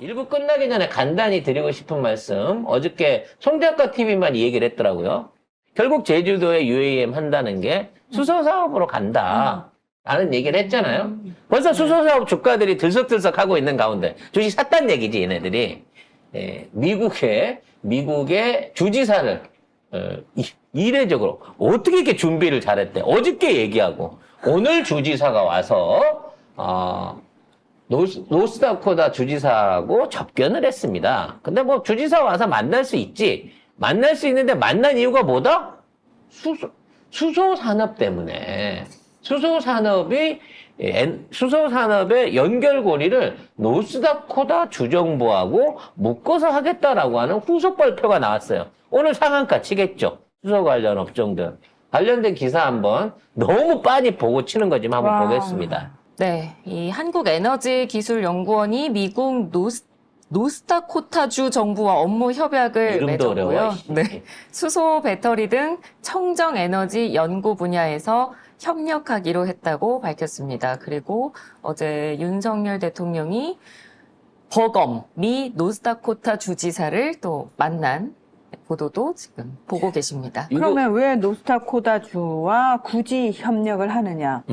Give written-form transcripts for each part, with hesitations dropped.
일부 끝나기 전에 간단히 드리고 싶은 말씀. 어저께 송작가 TV만 이 얘기를 했더라고요. 결국 제주도에 UAM 한다는 게 수소사업으로 간다. 라는 얘기를 했잖아요. 벌써 수소사업 주가들이 들썩들썩 하고 있는 가운데 주식 샀단 얘기지, 얘네들이. 예, 미국의 주지사를 이례적으로 어떻게 이렇게 준비를 잘했대. 어저께 얘기하고 오늘 주지사가 와서 노스다코다 주지사하고 접견을 했습니다. 근데 뭐 주지사 와서 만날 수 있지. 만날 수 있는데 만난 이유가 뭐다? 수소 산업 때문에. 수소산업의 연결고리를 노스다코다 주정부하고 묶어서 하겠다라고 하는 후속 발표가 나왔어요. 오늘 상한가 치겠죠. 수소 관련 업종들. 관련된 기사 한번 너무 빤히 보고 치는 거지만 한번 보겠습니다. 네, 이 한국에너지기술연구원이 미국 노스다코타주 정부와 업무 협약을 이름도 맺었고요. 어려워. 네, 수소, 배터리 등 청정 에너지 연구 분야에서 협력하기로 했다고 밝혔습니다. 그리고 어제 윤석열 대통령이 버검 미 노스다코타 주지사를 또 만난 보도도 지금 보고 계십니다. 그러면 왜 노스다코타주와 굳이 협력을 하느냐?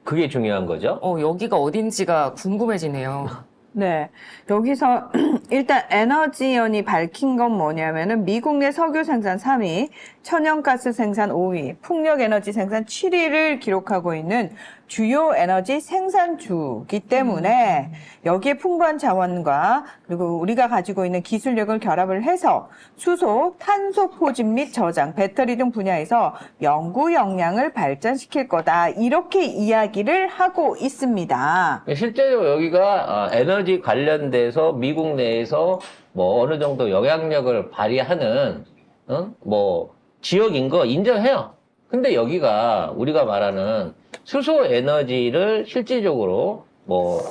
그게 중요한 거죠. 여기가 어딘지가 궁금해지네요. 네. 여기서 일단 에너지원이 밝힌 건 뭐냐면은 미국 내 석유 생산 3위, 천연가스 생산 5위, 풍력 에너지 생산 7위를 기록하고 있는 주요 에너지 생산주기 때문에 여기에 풍부한 자원과 그리고 우리가 가지고 있는 기술력을 결합을 해서 수소, 탄소 포집 및 저장, 배터리 등 분야에서 연구 역량을 발전시킬 거다. 이렇게 이야기를 하고 있습니다. 실제로 여기가 에너지 관련돼서 미국 내에서 뭐 어느 정도 영향력을 발휘하는 뭐 지역인 거 인정해요. 근데 여기가 우리가 말하는 수소 에너지를 실질적으로 뭐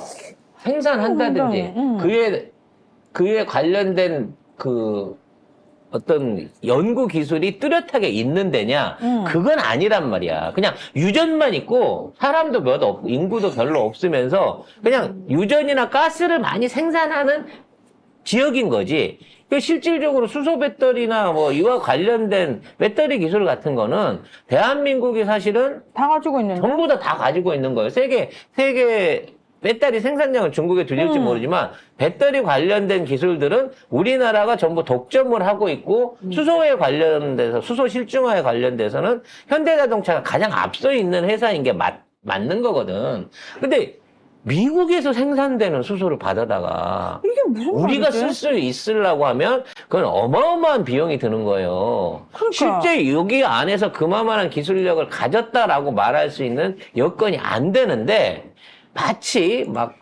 생산한다든지 그에 관련된 그 어떤 연구 기술이 뚜렷하게 있는 데냐? 그건 아니란 말이야. 그냥 유전만 있고 사람도 인구도 별로 없으면서 그냥 유전이나 가스를 많이 생산하는 지역인 거지. 실질적으로 수소 배터리나 뭐 이와 관련된 배터리 기술 같은 거는 대한민국이 사실은 다 가지고 있는 전부 다 가지고 있는 거예요. 세계 배터리 생산량은 중국에 들릴지 모르지만 배터리 관련된 기술들은 우리나라가 전부 독점을 하고 있고 수소에 관련돼서 수소 실증화에 관련돼서는 현대자동차가 가장 앞서 있는 회사인 게 맞는 거거든. 근데 미국에서 생산되는 수소를 받아다가 이게 무슨 우리가 말이지? 쓸 수 있으려고 하면 그건 어마어마한 비용이 드는 거예요. 그러니까. 실제 여기 안에서 그만한 기술력을 가졌다라고 말할 수 있는 여건이 안 되는데 마치 막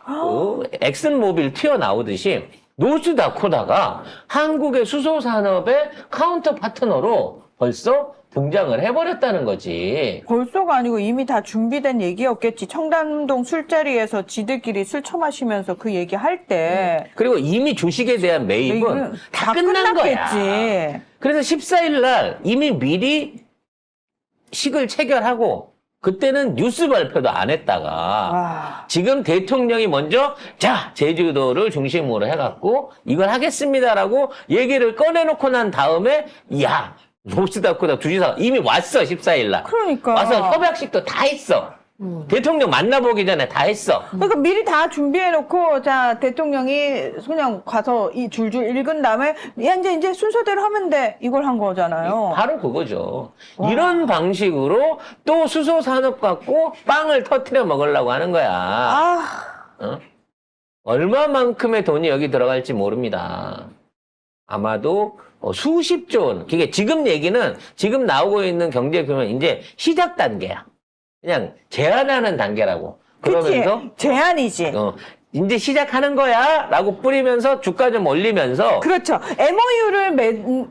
엑슨모빌 튀어나오듯이 노스다코다가 한국의 수소 산업의 카운터 파트너로 벌써 등장을 해버렸다는 거지. 벌써가 아니고 이미 다 준비된 얘기였겠지. 청담동 술자리에서 지들끼리 술 처마시면서 그 얘기 할 때. 그리고 이미 주식에 대한 매입은 다 끝난 거야. 끝났겠지. 그래서 14일 날 이미 미리 식을 체결하고 그때는 뉴스 발표도 안 했다가 와. 지금 대통령이 먼저 자 제주도를 중심으로 해갖고 이걸 하겠습니다라고 얘기를 꺼내놓고 난 다음에 야 노스다코다 주지사가 이미 왔어 14일 날. 그러니까. 와서 협약식도 다 했어. 대통령 만나보기 전에 다 했어. 그러니까 미리 다 준비해놓고, 자, 대통령이 그냥 가서 이 줄줄 읽은 다음에, 야, 이제 순서대로 하면 돼. 이걸 한 거잖아요. 바로 그거죠. 이런 방식으로 또 수소 산업 갖고 빵을 터트려 먹으려고 하는 거야. 아, 얼마만큼의 돈이 여기 들어갈지 모릅니다. 아마도 수십조 원. 그게 지금 얘기는 지금 나오고 있는 경제 규모는 이제 시작 단계야. 그냥 제안하는 단계라고. 그러면서 그치. 제안이지. 이제 시작하는 거야 라고 뿌리면서 주가 좀 올리면서 그렇죠.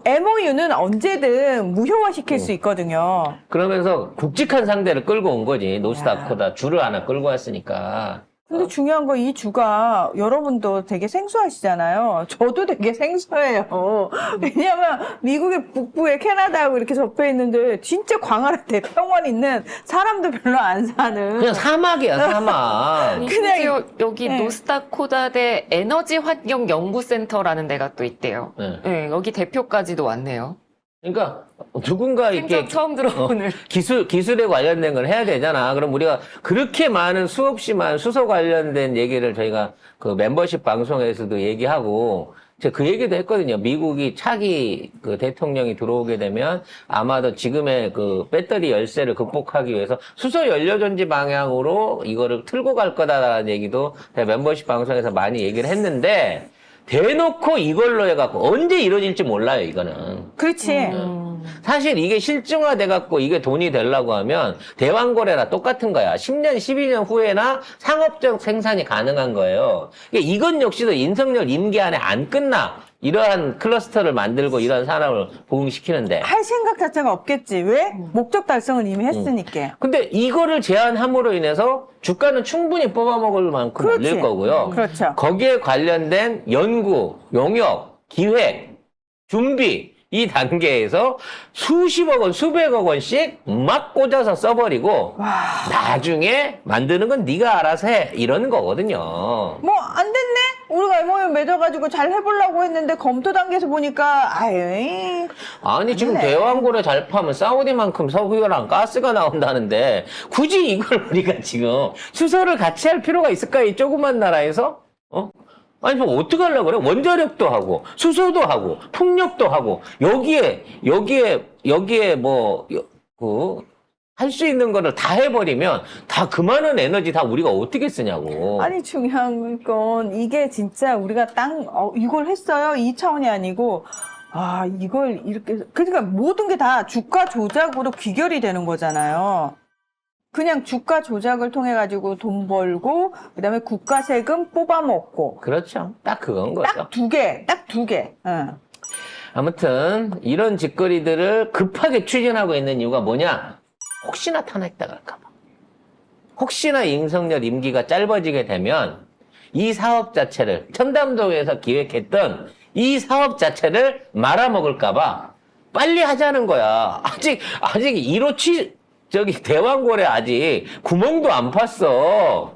MOU는 언제든 무효화시킬 수 있거든요. 그러면서 굵직한 상대를 끌고 온 거지. 노스다코다 줄을 하나 끌고 왔으니까. 근데 중요한 거 이 주가 여러분도 되게 생소하시잖아요. 저도 되게 생소해요. 왜냐면 미국의 북부에 캐나다하고 이렇게 접해 있는데 진짜 광활한 대평원 있는 사람도 별로 안 사는 그냥 사막이야, 사막. 그냥 심지어 여기 네. 노스다코다대 에너지 환경 연구센터라는 데가 또 있대요. 네. 네, 여기 대표까지도 왔네요. 그러니까 누군가 이렇게 생전 처음 들어오는. 기술에 관련된 걸 해야 되잖아. 그럼 우리가 그렇게 많은 수없이 많은 수소 관련된 얘기를 저희가 그 멤버십 방송에서도 얘기하고 제가 그 얘기도 했거든요. 미국이 차기 그 대통령이 들어오게 되면 아마도 지금의 그 배터리 열세를 극복하기 위해서 수소 연료 전지 방향으로 이거를 틀고 갈 거다라는 얘기도 제가 멤버십 방송에서 많이 얘기를 했는데 대놓고 이걸로 해갖고 언제 이루어질지 몰라요, 이거는. 그렇지. 사실 이게 실증화돼갖고 이게 돈이 되려고 하면 대왕거래나 똑같은 거야. 10년, 12년 후에나 상업적 생산이 가능한 거예요. 그러니까 이건 역시도 윤석열 임기 안에 안 끝나. 이러한 클러스터를 만들고 이러한 산업을 부흥시키는데. 할 생각 자체가 없겠지. 왜? 목적 달성은 이미 했으니까. 근데 이거를 제한함으로 인해서 주가는 충분히 뽑아먹을 만큼 그렇지. 올릴 거고요. 그렇죠. 거기에 관련된 연구, 용역, 기획, 준비 이 단계에서 수십억 원, 수백억 원씩 막 꽂아서 써버리고 나중에 만드는 건 네가 알아서 해 이러는 거거든요. 뭐 안 됐네? 우리가 MOU 맺어가지고 잘 해보려고 했는데 검토 단계에서 보니까 아유 아니 지금 아니네. 대왕고래 잘 파면 사우디만큼 석유랑 가스가 나온다는데 굳이 이걸 우리가 지금 수소를 같이 할 필요가 있을까? 이 조그만 나라에서? 아니, 뭐, 어떻게 하려고 그래? 원자력도 하고, 수소도 하고, 풍력도 하고, 여기에 뭐, 할 수 있는 거를 다 해버리면, 다 그 많은 에너지 다 우리가 어떻게 쓰냐고. 아니 중요한 건 이게 진짜 우리가 이걸 했어요 이 차원이 아니고 이걸 이렇게 그러니까 모든 게 다 주가 조작으로 귀결이 되는 거잖아요. 그냥 주가 조작을 통해 가지고 돈 벌고 그다음에 국가 세금 뽑아먹고 그렇죠. 딱 그건 거죠. 딱 두 개. 응. 아무튼, 이런 짓거리들을 급하게 추진하고 있는 이유가 뭐냐? 혹시나 탄핵 당할까봐. 혹시나 윤석열 임기가 짧아지게 되면 이 사업 자체를 청담동에서 기획했던 이 사업 자체를 말아먹을까봐 빨리 하자는 거야. 아직 1호 대왕고래 아직 구멍도 안 팠어.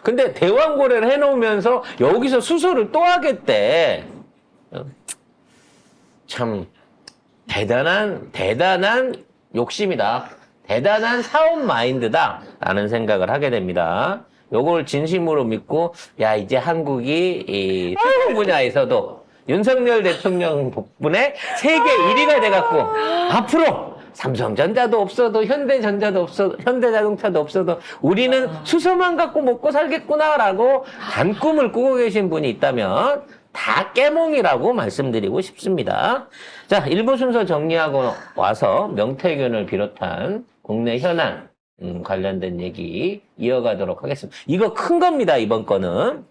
근데 대왕고래를 해놓으면서 여기서 수소를 또 하겠대. 참 대단한 욕심이다. 대단한 사업 마인드다라는 생각을 하게 됩니다. 요걸 진심으로 믿고 이제 한국이 이 수소 분야에서도 윤석열 대통령 덕분에 세계 1위가 돼갖고 앞으로 삼성전자도 없어도 현대자동차도 없어도 우리는 수소만 갖고 먹고 살겠구나라고 단 꿈을 꾸고 계신 분이 있다면 다 깨몽이라고 말씀드리고 싶습니다. 자, 1부 순서 정리하고 와서 명태균을 비롯한 국내 현안 관련된 얘기 이어가도록 하겠습니다. 이거 큰 겁니다, 이번 거는.